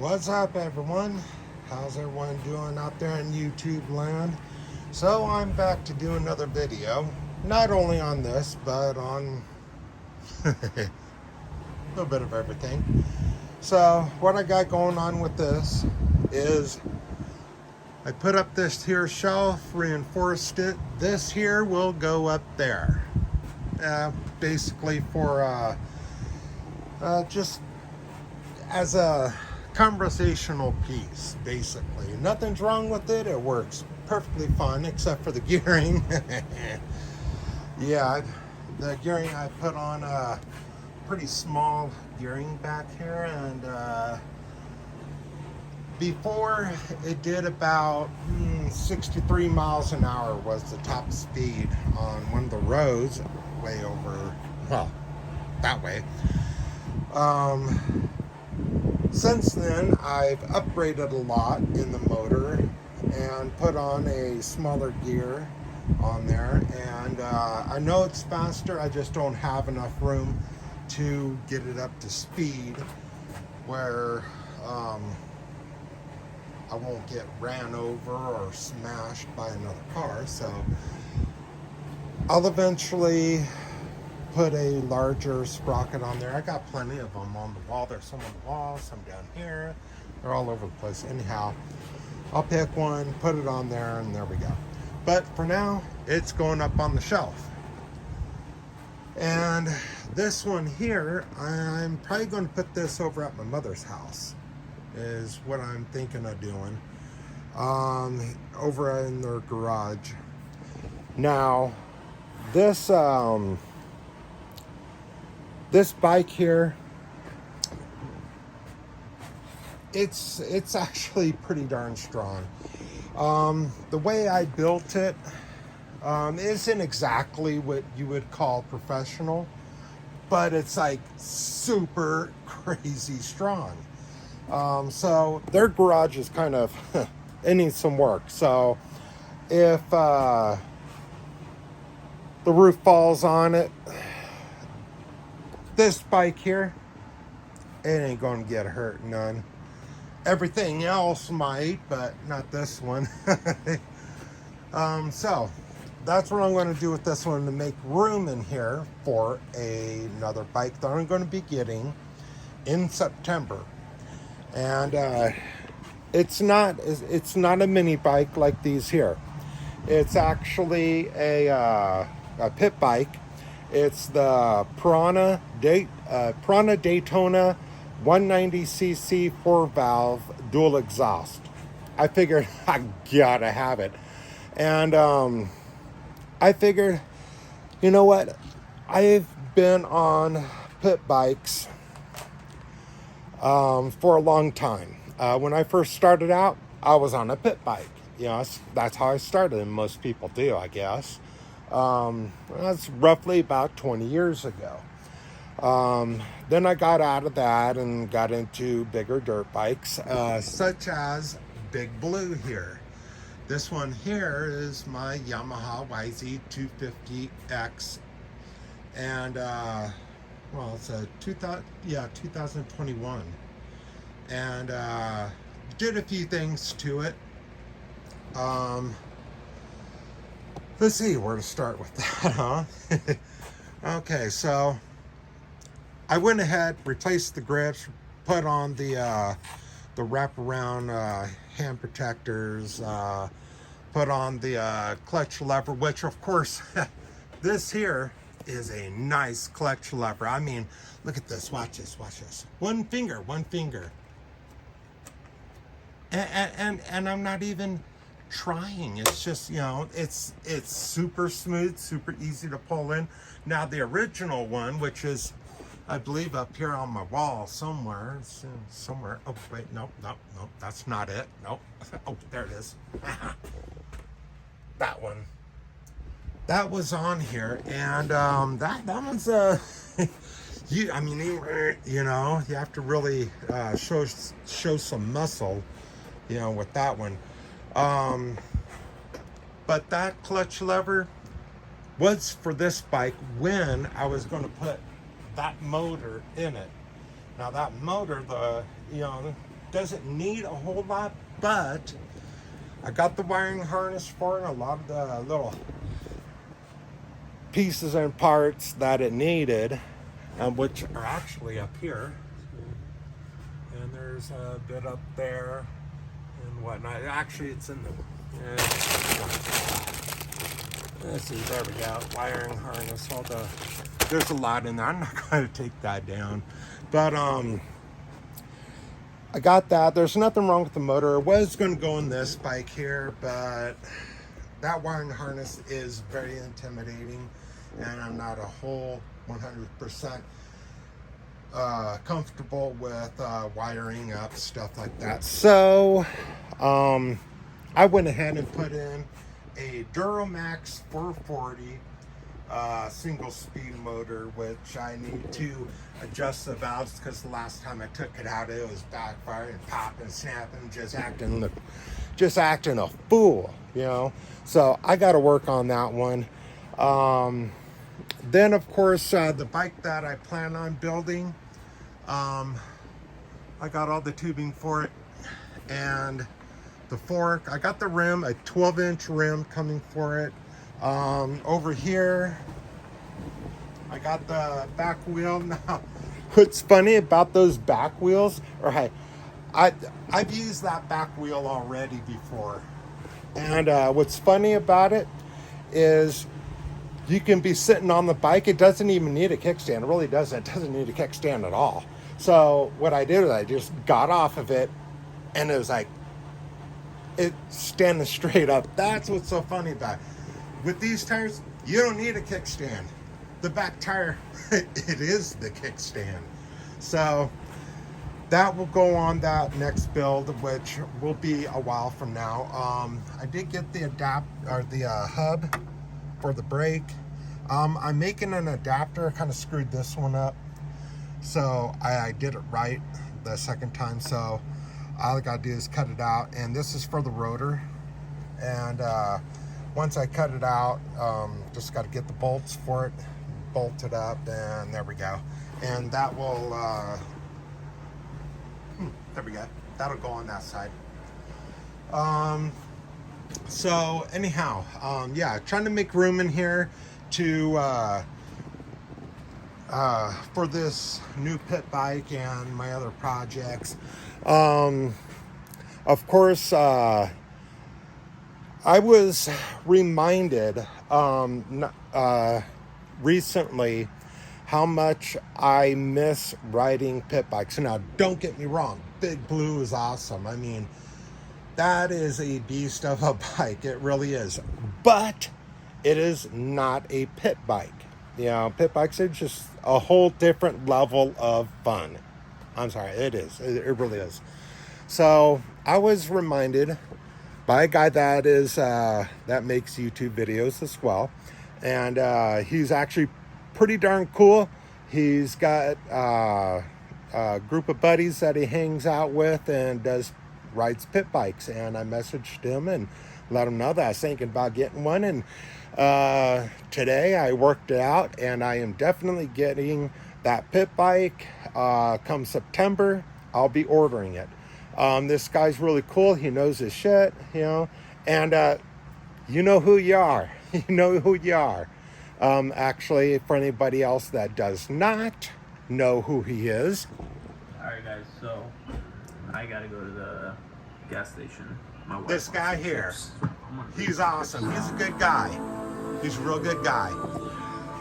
What's up, everyone? How's everyone doing out there in YouTube land? So I'm back to do another video, not only on this, but on a little bit of everything. So what I got going on with this is I put up this here shelf, reinforced it. This here will go up there, basically for just as a conversational piece, basically. Nothing's wrong with it. It works perfectly fine, except for the gearing. Yeah, the gearing, I put on a pretty small gearing back here, and before it did about 63 miles an hour was the top speed on one of the roads way over, well, that way. Since then, I've upgraded a lot in the motor and put on a smaller gear on there, and I know it's faster. I just don't have enough room to get it up to speed where I won't get ran over or smashed by another car. So I'll eventually put a larger sprocket on there. I got plenty of them on the wall. There's some on the wall, some down here. They're all over the place. Anyhow, I'll pick one, put it on there, and there we go. But for now, it's going up on the shelf. And this one here, I'm probably going to put this over at my mother's house, is what I'm thinking of doing, over in their garage. Now, this bike here, it's actually pretty darn strong. The way I built it isn't exactly what you would call professional, but it's like super crazy strong. So their garage is kind of, it needs some work. So if the roof falls on it, this bike here, it ain't gonna get hurt none. Everything else might, but not this one. So that's what I'm going to do with this one, to make room in here for another bike that I'm going to be getting in September. And it's not a mini bike like these here. It's actually a pit bike. It's the Piranha Daytona 190cc 4-valve dual exhaust. I figured I gotta have it. And I figured, you know what? I've been on pit bikes for a long time. When I first started out, I was on a pit bike. You know, that's how I started, and most people do, I guess. That's roughly about 20 years ago. Then I got out of that and got into bigger dirt bikes, such as Big Blue here. This one here is my Yamaha YZ250X, and well, it's a 2021, and did a few things to it. Let's see where to start with that, huh? Okay, so I went ahead, replaced the grips, put on the wraparound hand protectors, put on the clutch lever, which of course, this here is a nice clutch lever. I mean, look at this, watch this, watch this. One finger. And I'm not even trying. It's just, you know, it's super smooth, super easy to pull in. Now the original one, which is, I believe, up here on my wall somewhere. Oh wait, nope, that's not it. Nope. Oh, there it is. That one. That was on here, and that one's I mean, you know, you have to really show some muscle, you know, with that one. But that clutch lever was for this bike when I was going to put that motor in it. Now that motor, doesn't need a whole lot, but I got the wiring harness for it, and a lot of the little pieces and parts that it needed, which are actually up here. And there's a bit up there and whatnot. Actually, it's in the... let's see, there we go. Wiring harness, there's a lot in there. I'm not going to take that down. But, I got that. There's nothing wrong with the motor. It was going to go in this bike here, but that wiring harness is very intimidating, and I'm not a whole 100% comfortable with wiring up stuff like that. So I went ahead and put in a Duramax 440 single speed motor, which I need to adjust the valves because the last time I took it out, it was backfiring, popping, snapping, just acting a fool, you know. So I got to work on that one. Then of course the bike that I plan on building, I got all the tubing for it and the fork. I got the rim, a 12-inch rim coming for it. Over here I got the back wheel. Now what's funny about those back wheels, or hey, I've used that back wheel already before, and what's funny about it is you can be sitting on the bike. It doesn't even need a kickstand. It really doesn't. It doesn't need a kickstand at all. So what I did is I just got off of it, and it was like it's standing straight up. That's what's so funny about it. With these tires, you don't need a kickstand. The back tire, it is the kickstand. So that will go on that next build, which will be a while from now. I did get the hub for the brake. I'm making an adapter. I kind of screwed this one up, so I did it right the second time. So all I gotta do is cut it out, and this is for the rotor. And once I cut it out, just got to get the bolts for it bolted up, and there we go. And that will there we go, that'll go on that side. So anyhow, yeah, trying to make room in here to for this new pit bike and my other projects. Of course, I was reminded recently how much I miss riding pit bikes. Now, don't get me wrong, Big Blue is awesome. I mean, that is a beast of a bike. It really is. But it is not a pit bike. You know, pit bikes are just a whole different level of fun. I'm sorry, it is. It really is. So I was reminded by a guy that makes YouTube videos as well, and he's actually pretty darn cool. He's got a group of buddies that he hangs out with and rides pit bikes, and I messaged him and let him know that I was thinking about getting one, and today I worked it out, and I am definitely getting that pit bike. Come September, I'll be ordering it. This guy's really cool. He knows his shit, you know, and you know who you are. You know who you are. Actually, for anybody else that does not know who he is. Alright guys, so I gotta go to the gas station. My wife This guy here, he's awesome. He's a good guy. He's a real good guy.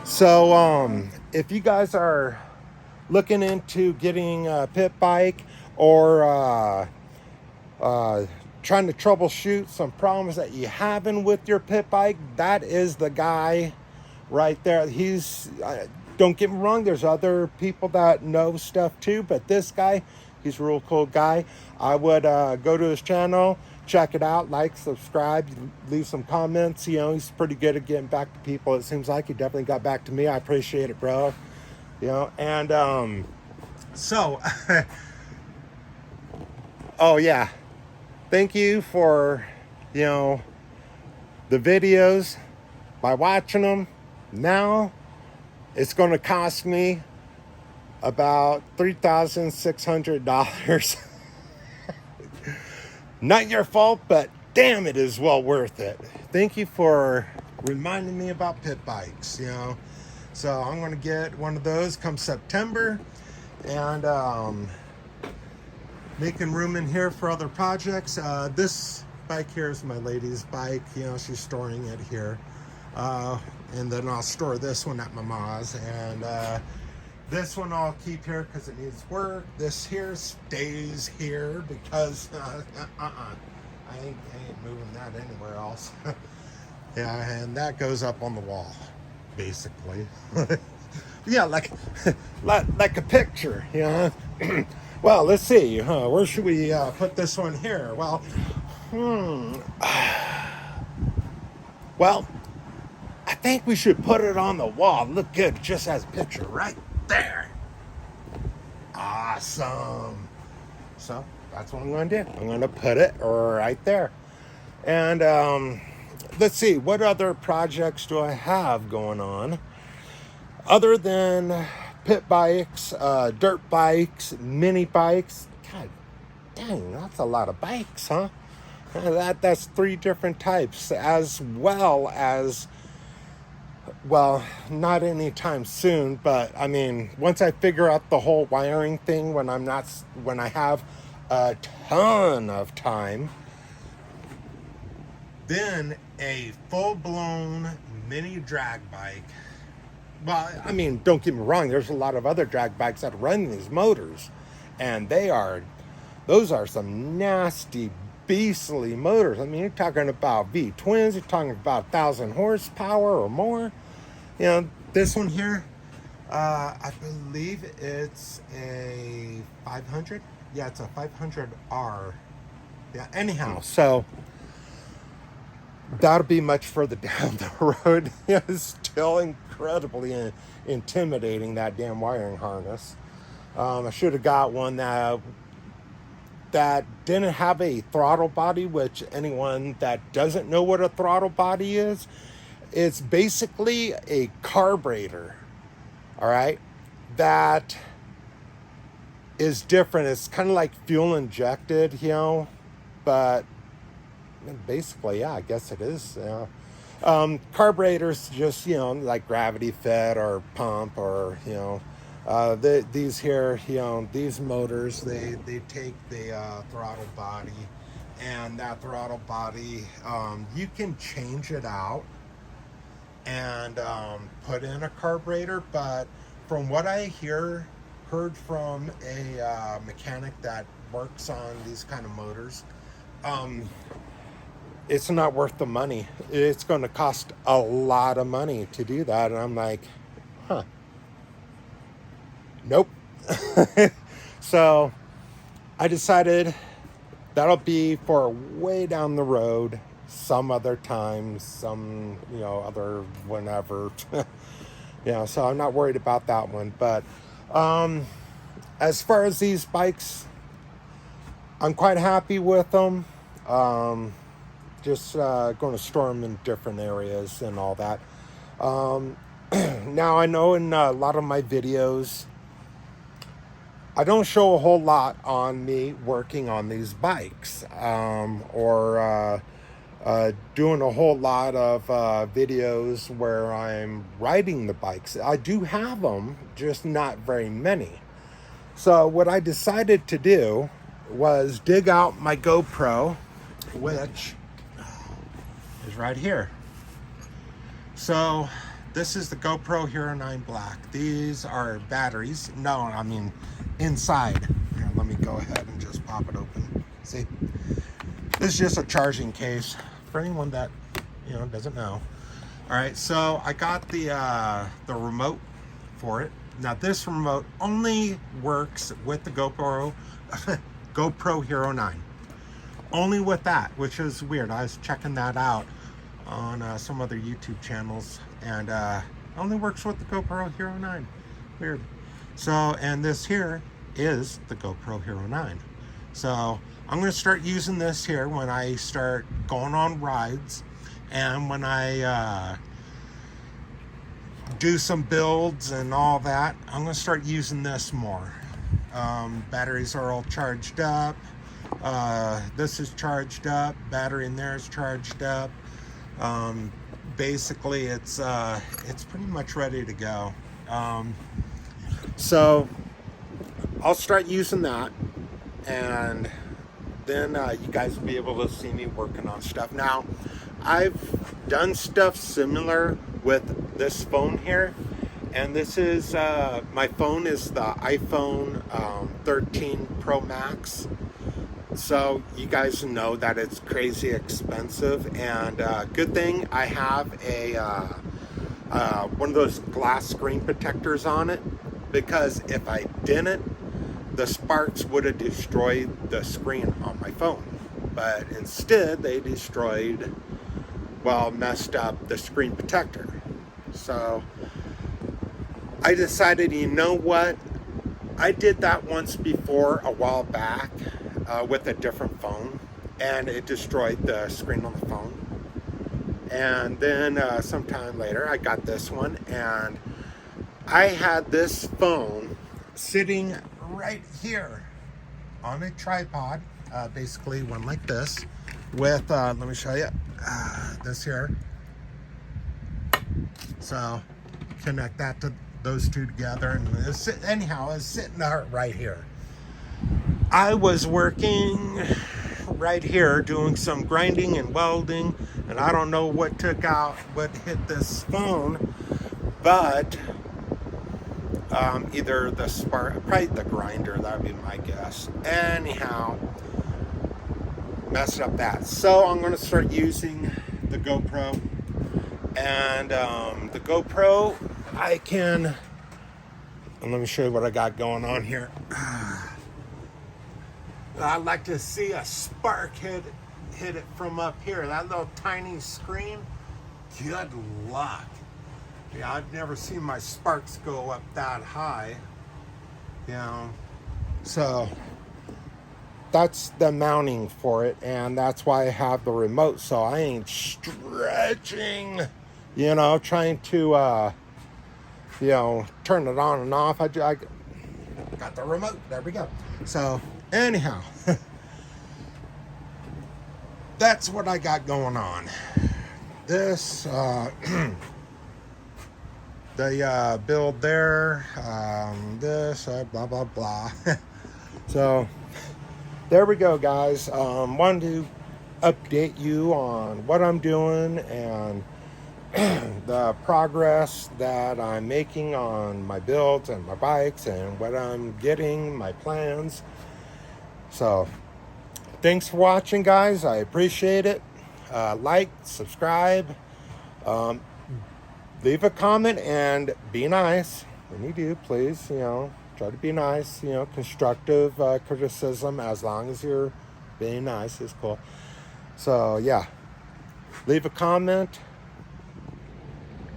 So, if you guys are looking into getting a pit bike, or trying to troubleshoot some problems that you having with your pit bike, that is the guy right there. He's don't get me wrong, there's other people that know stuff too, but this guy, he's a real cool guy. I would go to his channel, check it out, like, subscribe, leave some comments. You know, he's pretty good at getting back to people. It seems like he definitely got back to me. I appreciate it, bro. You know, and so oh yeah, thank you for, you know, the videos. By watching them, now it's going to cost me about $3,600 Not your fault, but damn, it is well worth it. Thank you for reminding me about pit bikes, you know. So I'm going to get one of those come September, and making room in here for other projects. This bike here is my lady's bike. You know, she's storing it here. And then I'll store this one at my ma's. And this one I'll keep here because it needs work. This here stays here because I ain't moving that anywhere else. Yeah, and that goes up on the wall, basically. Yeah, like a picture, you know. Well, let's see. Where should we put this one here? Well, well, I think we should put it on the wall. Look good, just as a picture right there. Awesome. So that's what I'm going to do. I'm going to put it right there. And let's see, what other projects do I have going on other than pit bikes, dirt bikes, mini bikes? God dang, that's a lot of bikes, huh? That's 3 different types, as well as, well, not anytime soon, but I mean, once I figure out the whole wiring thing, when I have a ton of time, then a full-blown mini drag bike. Well, I mean, don't get me wrong, there's a lot of other drag bikes that run these motors, and those are some nasty, beastly motors. I mean, you're talking about V-twins, you're talking about 1,000 horsepower or more. You know, this one here, I believe it's a 500. Yeah, it's a 500R. Yeah, anyhow, so that'll be much further down the road. It's still incredibly intimidating, that damn wiring harness. I should have got one that didn't have a throttle body, which anyone that doesn't know what a throttle body is, it's basically a carburetor, all right, that is different. It's kind of like fuel injected, you know, but basically, yeah, I guess it is. Carburetors just, you know, like gravity fed or pump, or, you know, these here, you know, these motors, they take the throttle body, and that throttle body, you can change it out and put in a carburetor. But from what I heard from a mechanic that works on these kind of motors, it's not worth the money. It's going to cost a lot of money to do that. And I'm like, nope. So I decided that'll be for way down the road, some other time, some, you know, other whenever. Yeah, so I'm not worried about that one. But as far as these bikes, I'm quite happy with them. Just going to store them in different areas and all that. Now, I know in a lot of my videos, I don't show a whole lot on me working on these bikes, or doing a whole lot of videos where I'm riding the bikes. I do have them, just not very many. So what I decided to do was dig out my GoPro, which is right here. So this is the GoPro Hero 9 Black. These are batteries. No, I mean inside. Here, let me go ahead and just pop it open. See, this is just a charging case for anyone that, you know, doesn't know. All right, so I got the remote for it. Now this remote only works with the GoPro Hero 9. Only with that, which is weird. I was checking that out on some other YouTube channels, and only works with the GoPro Hero 9. Weird. So, and this here is the GoPro Hero 9. So I'm going to start using this here when I start going on rides, and when I do some builds and all that. I'm going to start using this more. Batteries are all charged up. This is charged up. Battery in there is charged up. Basically, it's pretty much ready to go. So I'll start using that, and then you guys will be able to see me working on stuff. Now, I've done stuff similar with this phone here, and this is my phone is the iPhone 13 Pro Max. So you guys know that it's crazy expensive, and good thing I have a one of those glass screen protectors on it, because if I didn't, the sparks would have destroyed the screen on my phone. But instead, they destroyed, well, messed up the screen protector. So I decided, you know what? I did that once before a while back with a different phone, and it destroyed the screen on the phone. And then sometime later, I got this one, and I had this phone sitting right here on a tripod, basically one like this, with, let me show you, this here. So connect that to those two together, and anyhow, it's sitting right here. I was working right here doing some grinding and welding, and I don't know what hit this phone, but either the spark, probably the grinder, that would be my guess. Anyhow, messed up that. So I'm going to start using the GoPro, and the GoPro, and let me show you what I got going on here. I'd like to see a spark hit it from up here. That little tiny screen, good luck. Yeah, I've never seen my sparks go up that high. You know, so that's the mounting for it, and that's why I have the remote, so I ain't stretching, you know, trying to, you know, turn it on and off. I got the remote. There we go. So anyhow, that's what I got going on. This, the build there, this, blah, blah, blah. So there we go, guys. Wanted to update you on what I'm doing and the progress that I'm making on my builds and my bikes and what I'm getting, my plans. So thanks for watching, guys. I appreciate it. Like, subscribe, leave a comment, and be nice when you do, please. You know, try to be nice. You know, constructive criticism, as long as you're being nice, is cool. So yeah, leave a comment,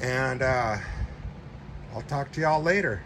and I'll talk to y'all later.